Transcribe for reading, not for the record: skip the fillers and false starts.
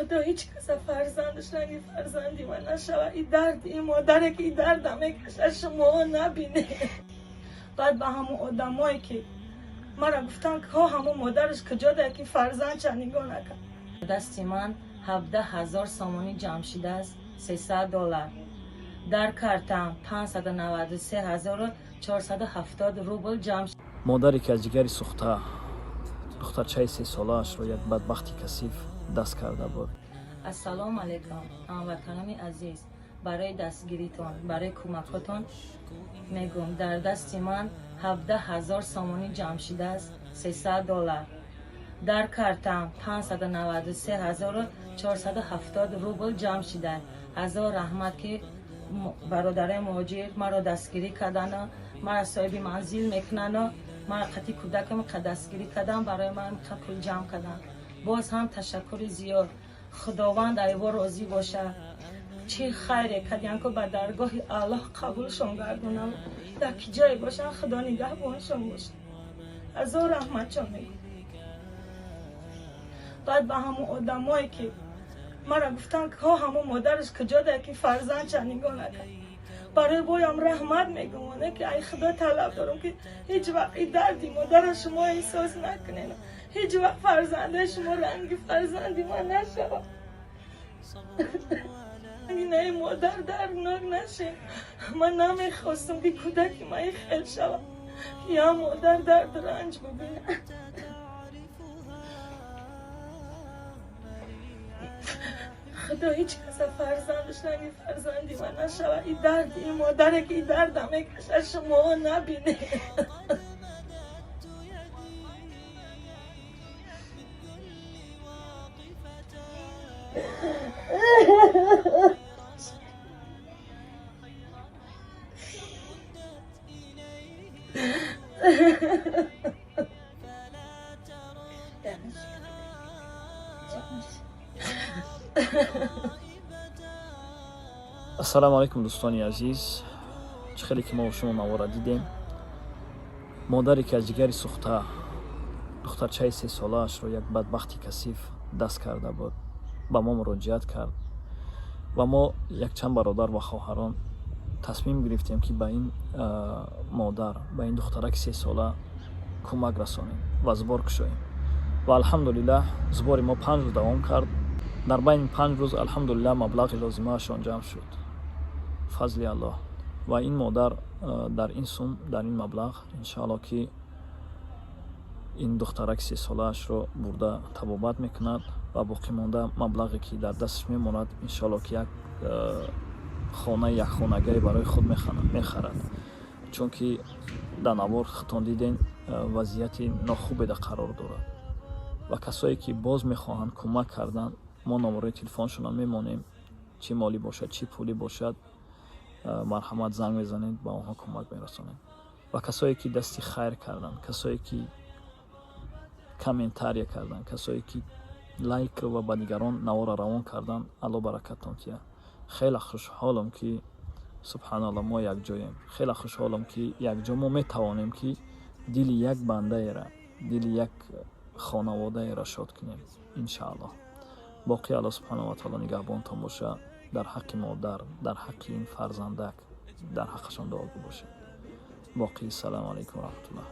خدا هیچ کس فرزندش نگی فرزندی من نشود. این درد این مادره که این درد هم میکشه شما نبینه. بعد به همون آدمایی که مرا گفتن که ها همون مادرش کجا ده که فرزند چنگو نکن. دستی من 17,000 سامانی جمع شده است. $300 در کارتم 593,470 روبل جمع شد. مادری که از جگری سوخته دخترچه 3 ساله‌اش رو یک بدبختی کثیف دست کرده بود. السلام علیکم هموطنان عزیز، برای دستگیریتون برای کمکتون میگم در دستی من 17,000 سامانی جمع شده است. $300 در کارتم 593,470 روبل جمع شده. از رحمت که برادرای مهاجر مرا دستگیری کردن، مرا صاحب منزل میکنن، مرا قطعی کودکم دستگیری کردن، برای من کل جمع کردن. باز هم تشکر زیاد. خداوند ایوا راضی باشه. چه خیره کردین که به درگاه الله قبولشون گردونم. در کی جای باشن خدا نگهبانشون باشه. از رحمتشون میگم. بعد به همون آدمایی که مرا گفتن که ها همون مادرش کجا ده که فرزند چنگو نکن، برای بایم رحمت میگم که ای خدا طلب دارم که هیچ وقت این دردی مادر شما احساس نکنین، هیچ وقت فرزنده شما رنگ فرزندی ما نشود. این مادر دردناک نشه. من نمیخواستم که کودکی من خیل شود یا مادر درد رنج ببینه. خدا هیچ کس فرزندش نگی فرزندی من نشود. این درد این مادره که این درد هم میکشه شما نبینه. السلام علیکم دوستانی عزیز، چه خیلی که ما و شما نوارا دیدیم. مادری که از جگری سوخته دخترچه 3 ساله‌اش رو یک بدبختی کثیف دست کرده بود به ما مراجعت کرد و ما یک چند برادر و خواهران تصمیم گرفتیم که به این مادر، به این دخترک 3 ساله کمک رسانیم و زبار کشاییم و الحمدلله زبار ما 5 روز دوام کرد. در بین 5 روز الحمدلله مبلغ لازمه شان جمع شد، فضل الله. و این مادر در این سوم، در این مبلغ انشاءالله که این دخترک 3 ساله‌اش رو برده طبابت میکند و باقی مانده مبلغی که در دستش میماند انشاءالله که یک خانه، یک خانگی برای خود میخرد. چون که در نوار خطان دیدین وضعیت ناخوبی در قرار دارد و کسایی که باز میخواهند کمک کردن ما نمره تلفنشون هم میمانیم، چی مالی باشد چی پولی باشد مرحمت زنگ میزنید با آنها کمک میرسانید. و کسایی که دستی خیر کردن، کسایی که کامنتاری کردن، کسایی که لایک و با دیگران نوار روان کردن، الله برکتتون تیه. خیلی خوشحالم که سبحان الله ما یک جاییم. خیلی خوشحالم که یک جا ما میتوانیم که دل یک بنده را، دل یک خانواده را شاد کنیم انشاءالله. باقی الله سبحانه و تعالی نگهبانتان باشه. در حق مادر، در حق این فرزندک، در حقشان دعا باشه. باقی سلام علیکم و رحمت الله.